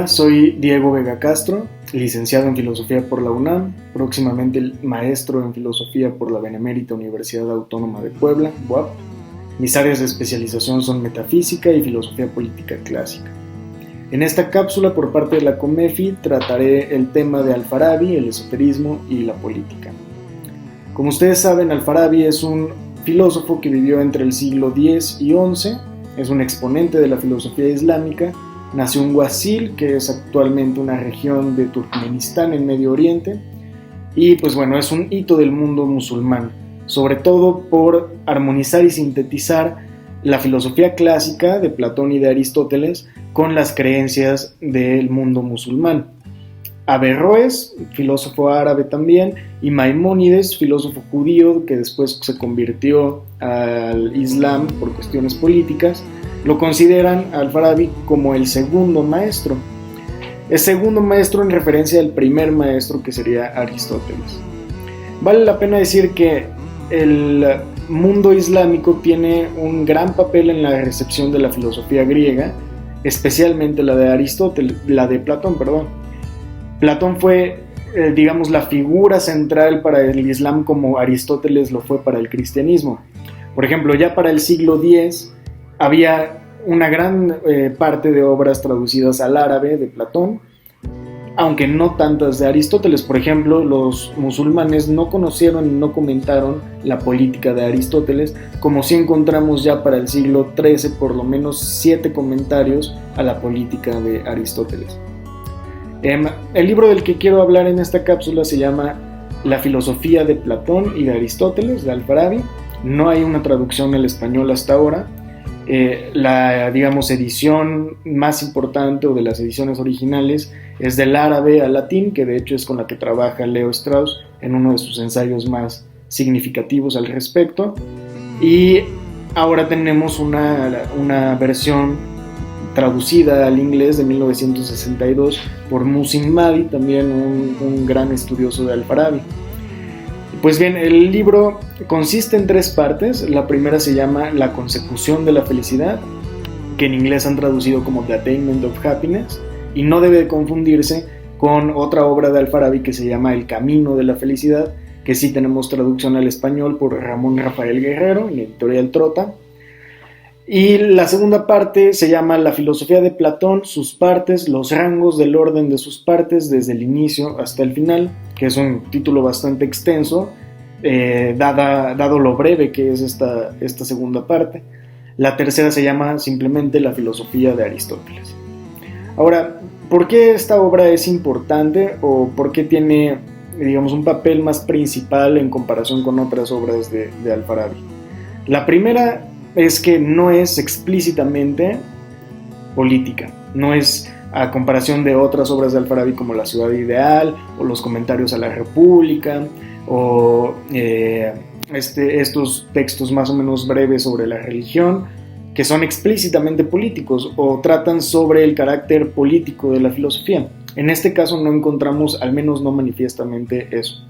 soy Diego Vega Castro, licenciado en Filosofía por la UNAM, próximamente maestro en Filosofía por la Benemérita Universidad Autónoma de Puebla, UAP. Mis áreas de especialización son Metafísica y Filosofía Política Clásica. En esta cápsula, por parte de la COMEFI, trataré el tema de Al-Farabi, el esoterismo y la política. Como ustedes saben, Al-Farabi es un filósofo que vivió entre el siglo X y XI, es un exponente de la filosofía islámica. Nació en Wasil, que es actualmente una región de Turkmenistán en Medio Oriente, y pues bueno, es un hito del mundo musulmán, sobre todo por armonizar y sintetizar la filosofía clásica de Platón y de Aristóteles con las creencias del mundo musulmán. Averroes, filósofo árabe también, y Maimónides, filósofo judío que después se convirtió al Islam por cuestiones políticas, lo consideran Al-Farabi como el segundo maestro. El segundo maestro en referencia al primer maestro, que sería Aristóteles. Vale la pena decir que el mundo islámico tiene un gran papel en la recepción de la filosofía griega, especialmente la de Platón. Platón fue, digamos, la figura central para el Islam como Aristóteles lo fue para el cristianismo. Por ejemplo, ya para el siglo X había una gran parte de obras traducidas al árabe de Platón, aunque no tantas de Aristóteles. Por ejemplo, los musulmanes no conocieron y no comentaron la política de Aristóteles, como sí encontramos ya para el siglo XIII por lo menos 7 comentarios a la política de Aristóteles. El libro del que quiero hablar en esta cápsula se llama La filosofía de Platón y de Aristóteles, de Al-Farabi. No hay una traducción al español hasta ahora. La, digamos, edición más importante o de las ediciones originales es del árabe al latín, que de hecho es con la que trabaja Leo Strauss en uno de sus ensayos más significativos al respecto. Y ahora tenemos una versión traducida al inglés de 1962 por Muhsin Mahdi, también un gran estudioso de Al-Farabi. Pues bien, el libro consiste en 3 partes. La primera se llama La consecución de la felicidad, que en inglés han traducido como The Attainment of Happiness, y no debe confundirse con otra obra de Al-Farabi que se llama El camino de la felicidad, que sí tenemos traducción al español por Ramón Rafael Guerrero en Editorial Trota. Y la segunda parte se llama La filosofía de Platón, sus partes, los rangos del orden de sus partes desde el inicio hasta el final, que es un título bastante extenso, dado lo breve que es esta segunda parte. La tercera se llama simplemente La filosofía de Aristóteles. Ahora, ¿por qué esta obra es importante o por qué tiene, digamos, un papel más principal en comparación con otras obras de Al-Farabi? La primera es que no es explícitamente política, no es a comparación de otras obras de Al-Farabi como La ciudad ideal o los comentarios a la República o estos textos más o menos breves sobre la religión, que son explícitamente políticos o tratan sobre el carácter político de la filosofía. En este caso no encontramos, al menos no manifiestamente, eso.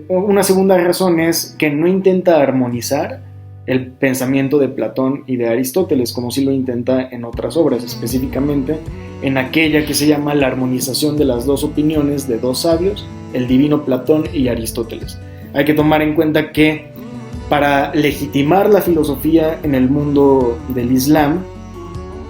Una segunda razón es que no intenta armonizar el pensamiento de Platón y de Aristóteles, como sí lo intenta en otras obras, específicamente en aquella que se llama La armonización de las dos opiniones de dos sabios, el divino Platón y Aristóteles. Hay que tomar en cuenta que para legitimar la filosofía en el mundo del Islam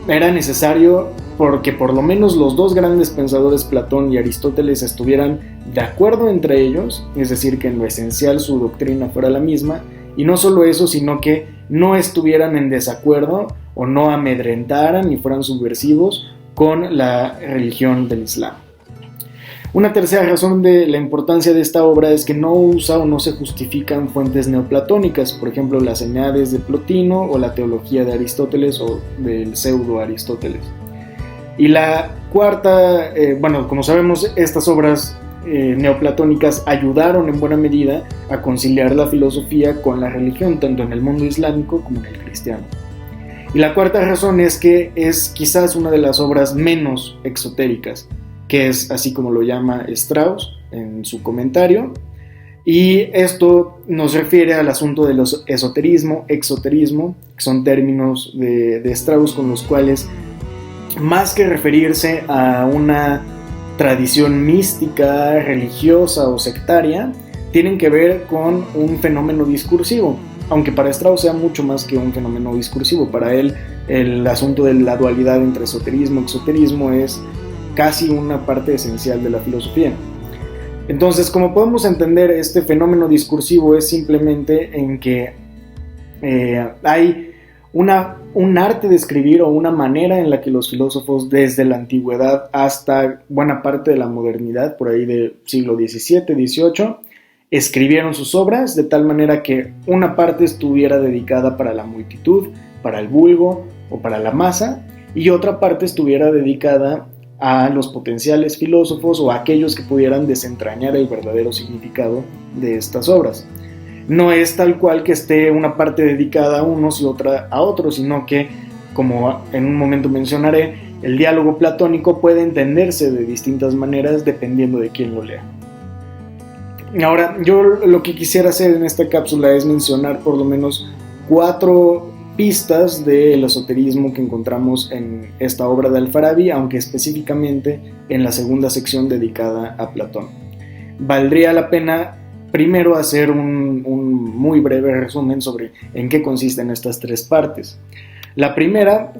era necesario porque por lo menos los dos grandes pensadores, Platón y Aristóteles, estuvieran de acuerdo entre ellos, es decir, que en lo esencial su doctrina fuera la misma. Y no solo eso, sino que no estuvieran en desacuerdo o no amedrentaran ni fueran subversivos con la religión del Islam. Una tercera razón de la importancia de esta obra es que no usa o no se justifican fuentes neoplatónicas, por ejemplo las Eneades de Plotino o la teología de Aristóteles o del pseudo Aristóteles. Y la cuarta, como sabemos, estas obras neoplatónicas ayudaron en buena medida a conciliar la filosofía con la religión, tanto en el mundo islámico como en el cristiano. Y la cuarta razón es que es quizás una de las obras menos exotéricas, que es así como lo llama Strauss en su comentario, y esto nos refiere al asunto de los esoterismo, exoterismo, que son términos de Strauss con los cuales más que referirse a una tradición mística, religiosa o sectaria, tienen que ver con un fenómeno discursivo, aunque para Strauss sea mucho más que un fenómeno discursivo. Para él, el asunto de la dualidad entre esoterismo y exoterismo es casi una parte esencial de la filosofía. Entonces, como podemos entender, este fenómeno discursivo es simplemente en que hay un arte de escribir o una manera en la que los filósofos desde la antigüedad hasta buena parte de la modernidad, por ahí del siglo XVII, XVIII, escribieron sus obras de tal manera que una parte estuviera dedicada para la multitud, para el vulgo o para la masa, y otra parte estuviera dedicada a los potenciales filósofos o a aquellos que pudieran desentrañar el verdadero significado de estas obras. No es tal cual que esté una parte dedicada a unos y otra a otros, sino que, como en un momento mencionaré, el diálogo platónico puede entenderse de distintas maneras dependiendo de quién lo lea. Ahora, yo lo que quisiera hacer en esta cápsula es mencionar por lo menos 4 pistas del esoterismo que encontramos en esta obra de Al-Farabi, aunque específicamente en la segunda sección dedicada a Platón. Valdría la pena primero hacer un muy breve resumen sobre en qué consisten estas 3 partes. La primera,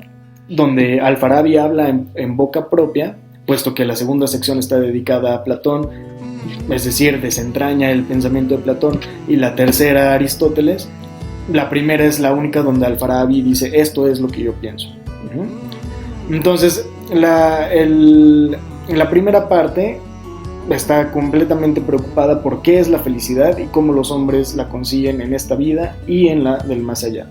donde Al-Farabi habla en boca propia, puesto que la segunda sección está dedicada a Platón, es decir, desentraña el pensamiento de Platón, y la tercera a Aristóteles. La primera es la única donde Al-Farabi dice: esto es lo que yo pienso. Entonces, la primera parte está completamente preocupada por qué es la felicidad y cómo los hombres la consiguen en esta vida y en la del más allá.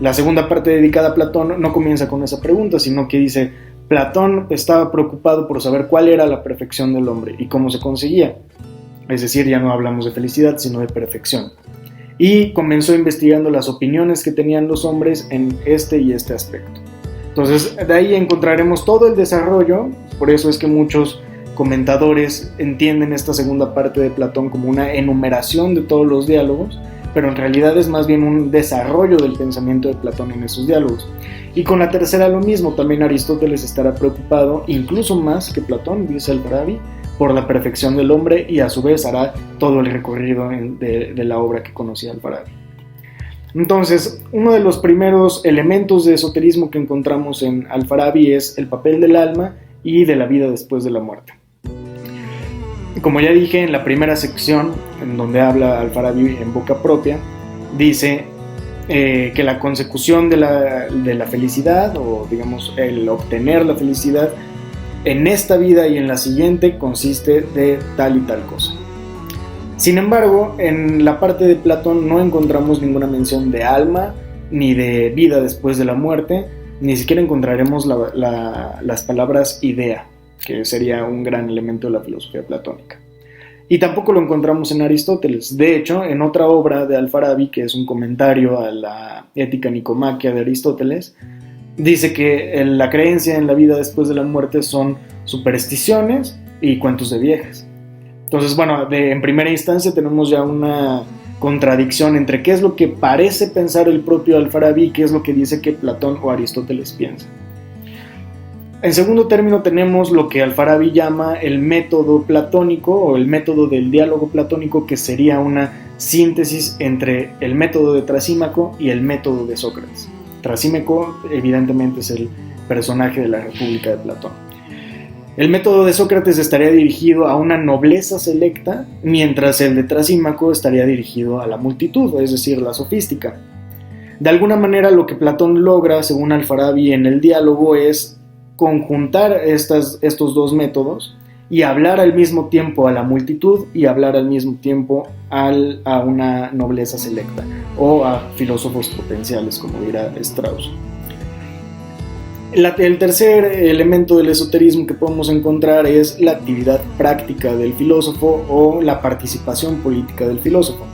La segunda parte, dedicada a Platón, no comienza con esa pregunta, sino que dice: Platón estaba preocupado por saber cuál era la perfección del hombre y cómo se conseguía. Es decir, ya no hablamos de felicidad, sino de perfección. Y comenzó investigando las opiniones que tenían los hombres en este y este aspecto. Entonces, de ahí encontraremos todo el desarrollo. Por eso es que muchos comentadores entienden esta segunda parte de Platón como una enumeración de todos los diálogos, pero en realidad es más bien un desarrollo del pensamiento de Platón en esos diálogos. Y con la tercera lo mismo, también Aristóteles estará preocupado, incluso más que Platón, dice Al-Farabi, por la perfección del hombre, y a su vez hará todo el recorrido de la obra que conocía Al-Farabi. Entonces, uno de los primeros elementos de esoterismo que encontramos en Al-Farabi es el papel del alma y de la vida después de la muerte. Como ya dije, en la primera sección, en donde habla Al-Farabi en boca propia, dice que la consecución de la felicidad, o digamos el obtener la felicidad, en esta vida y en la siguiente consiste de tal y tal cosa. Sin embargo, en la parte de Platón no encontramos ninguna mención de alma, ni de vida después de la muerte, ni siquiera encontraremos las palabras idea, que sería un gran elemento de la filosofía platónica. Y tampoco lo encontramos en Aristóteles. De hecho, en otra obra de Al-Farabi, que es un comentario a la Ética Nicomaquia de Aristóteles, dice que la creencia en la vida después de la muerte son supersticiones y cuentos de viejas. Entonces, bueno, en primera instancia tenemos ya una contradicción entre qué es lo que parece pensar el propio Al-Farabi y qué es lo que dice que Platón o Aristóteles piensan. En segundo término tenemos lo que Al-Farabi llama el método platónico o el método del diálogo platónico, que sería una síntesis entre el método de Trasímaco y el método de Sócrates. Trasímaco evidentemente es el personaje de la República de Platón. El método de Sócrates estaría dirigido a una nobleza selecta, mientras el de Trasímaco estaría dirigido a la multitud, es decir, la sofística. De alguna manera lo que Platón logra, según Al-Farabi, en el diálogo es conjuntar estos dos métodos y hablar al mismo tiempo a la multitud y hablar al mismo tiempo a una nobleza selecta o a filósofos potenciales, como dirá Strauss. El tercer elemento del esoterismo que podemos encontrar es la actividad práctica del filósofo o la participación política del filósofo.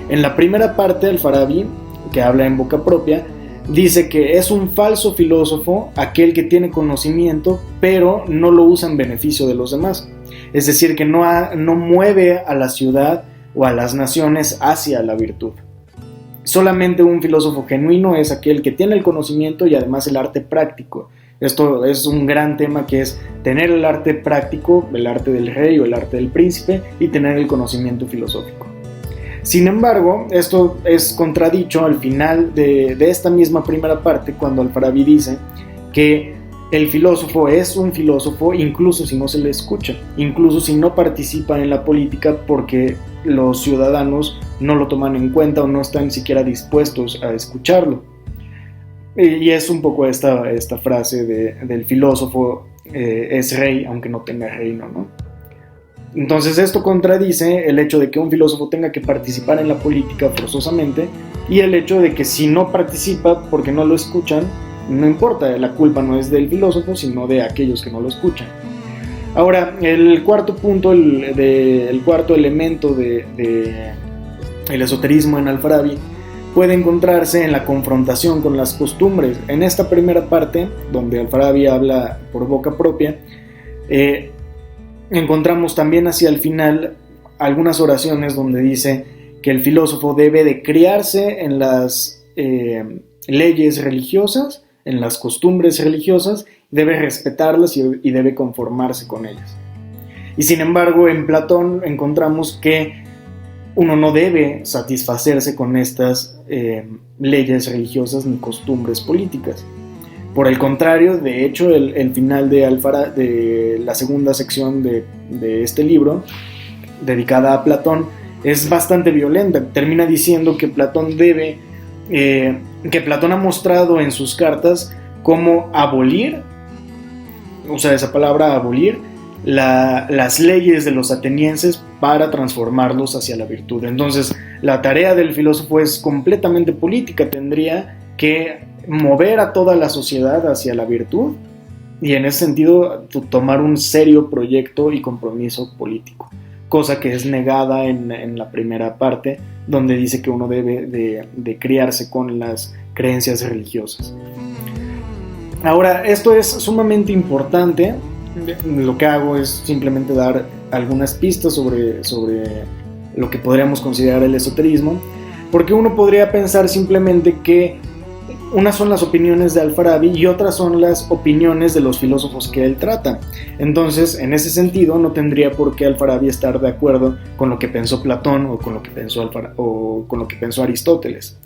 En la primera parte, Al-Farabi, que habla en boca propia, dice que es un falso filósofo aquel que tiene conocimiento pero no lo usa en beneficio de los demás. Es decir, que no mueve a la ciudad o a las naciones hacia la virtud. Solamente un filósofo genuino es aquel que tiene el conocimiento y además el arte práctico, Esto es un gran tema, que es tener el arte práctico, el arte del rey o el arte del príncipe, y tener el conocimiento filosófico. Sin embargo, esto es contradicho al final de esta misma primera parte, cuando Al-Farabi dice que el filósofo es un filósofo incluso si no se le escucha, incluso si no participa en la política, porque los ciudadanos no lo toman en cuenta o no están siquiera dispuestos a escucharlo. Y es un poco esta frase del filósofo es rey aunque no tenga reino, ¿no? Entonces esto contradice el hecho de que un filósofo tenga que participar en la política forzosamente, y el hecho de que si no participa porque no lo escuchan, no importa, la culpa no es del filósofo, sino de aquellos que no lo escuchan. Ahora, el cuarto punto, el cuarto elemento del esoterismo en Al-Farabi puede encontrarse en la confrontación con las costumbres. En esta primera parte, donde Al-Farabi habla por boca propia, encontramos también hacia el final algunas oraciones donde dice que el filósofo debe de criarse en las leyes religiosas, en las costumbres religiosas, debe respetarlas y debe conformarse con ellas. Y sin embargo, en Platón encontramos que uno no debe satisfacerse con estas leyes religiosas ni costumbres políticas. Por el contrario, de hecho, el final de la segunda sección de este libro, dedicada a Platón, es bastante violenta. Termina diciendo que Platón ha mostrado en sus cartas cómo abolir, usa esa palabra, abolir, las leyes de los atenienses para transformarlos hacia la virtud. Entonces, la tarea del filósofo es completamente política, tendría que mover a toda la sociedad hacia la virtud, y en ese sentido tomar un serio proyecto y compromiso político, cosa que es negada en la primera parte, donde dice que uno debe de criarse con las creencias religiosas. Ahora, esto es sumamente importante. Lo que hago es simplemente dar algunas pistas sobre lo que podríamos considerar el esoterismo, porque uno podría pensar simplemente que unas son las opiniones de Al-Farabi y otras son las opiniones de los filósofos que él trata. Entonces, en ese sentido, no tendría por qué Al-Farabi estar de acuerdo con lo que pensó Platón o con lo que pensó Aristóteles.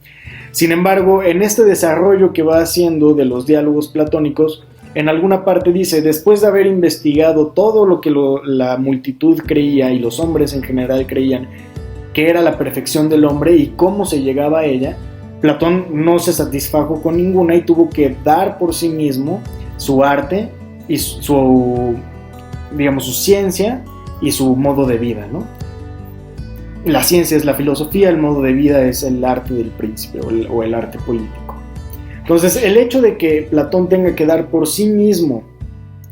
Sin embargo, en este desarrollo que va haciendo de los diálogos platónicos, en alguna parte dice: después de haber investigado todo lo que la multitud creía y los hombres en general creían que era la perfección del hombre y cómo se llegaba a ella, Platón no se satisfajo con ninguna y tuvo que dar por sí mismo su arte y su ciencia y su modo de vida, ¿no? La ciencia es la filosofía, el modo de vida es el arte del príncipe o el arte político. Entonces, el hecho de que Platón tenga que dar por sí mismo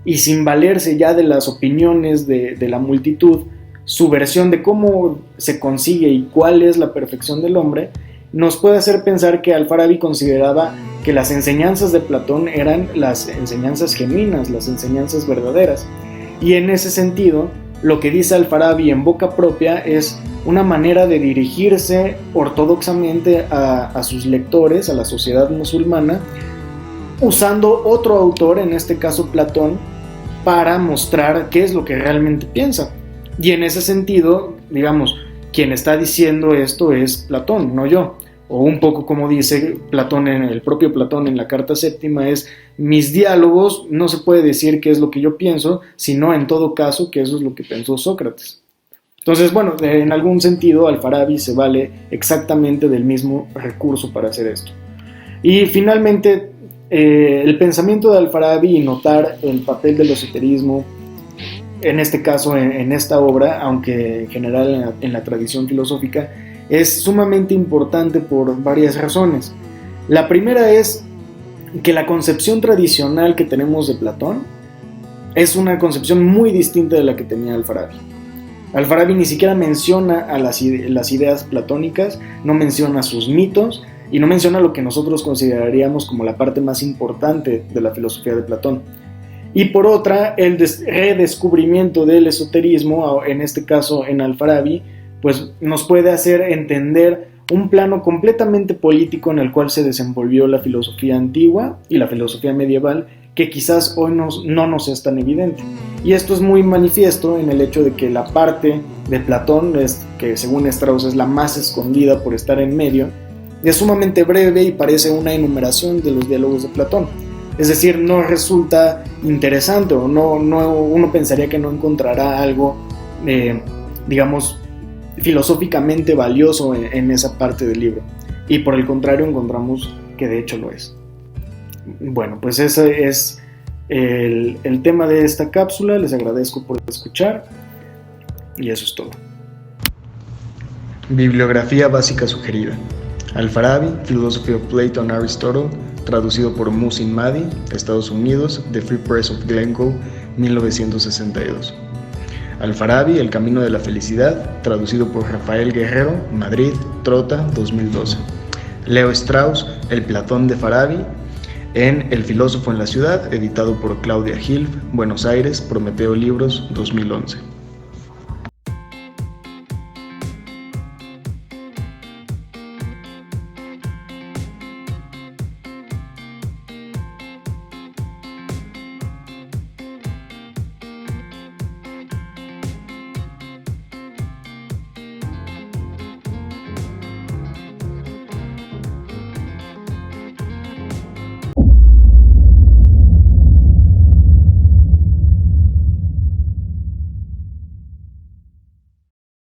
y sin valerse ya de las opiniones de la multitud su versión de cómo se consigue y cuál es la perfección del hombre, nos puede hacer pensar que Al-Farabi consideraba que las enseñanzas de Platón eran las enseñanzas genuinas, las enseñanzas verdaderas. Y en ese sentido, lo que dice Al-Farabi en boca propia es una manera de dirigirse ortodoxamente a sus lectores, a la sociedad musulmana, usando otro autor, en este caso Platón, para mostrar qué es lo que realmente piensa. Y en ese sentido, digamos, quien está diciendo esto es Platón, no yo. O un poco como dice Platón, el propio Platón en la carta séptima, es: mis diálogos no se puede decir qué es lo que yo pienso, sino en todo caso que eso es lo que pensó Sócrates. Entonces, bueno, en algún sentido Al-Farabi se vale exactamente del mismo recurso para hacer esto. Y finalmente, el pensamiento de Al-Farabi y notar el papel del esoterismo, en este caso en esta obra, aunque en general en la tradición filosófica, es sumamente importante por varias razones. La primera es que la concepción tradicional que tenemos de Platón es una concepción muy distinta de la que tenía Al-Farabi. Al-Farabi ni siquiera menciona a las ideas platónicas, no menciona sus mitos y no menciona lo que nosotros consideraríamos como la parte más importante de la filosofía de Platón. Y por otra, el redescubrimiento del esoterismo, en este caso en Al-Farabi, pues nos puede hacer entender un plano completamente político en el cual se desenvolvió la filosofía antigua y la filosofía medieval, que quizás hoy no nos es tan evidente. Y esto es muy manifiesto en el hecho de que la parte de Platón, que según Strauss es la más escondida por estar en medio, es sumamente breve y parece una enumeración de los diálogos de Platón. Es decir, no resulta interesante o uno pensaría que no encontrará algo, digamos, filosóficamente valioso en esa parte del libro. Y por el contrario encontramos que de hecho lo es. Bueno, pues ese es el tema de esta cápsula. Les agradezco por escuchar y eso es todo. Bibliografía básica sugerida: Al-Farabi, Philosophy of Plato and Aristotle, traducido por Muhsin Mahdi, Estados Unidos, The Free Press of Glasgow, 1962. Al-Farabi, El Camino de la Felicidad, traducido por Rafael Guerrero, Madrid, Trota, 2012. Leo Strauss, El Platón de Farabi, en El Filósofo en la Ciudad, editado por Claudia Hilf, Buenos Aires, Prometeo Libros, 2011.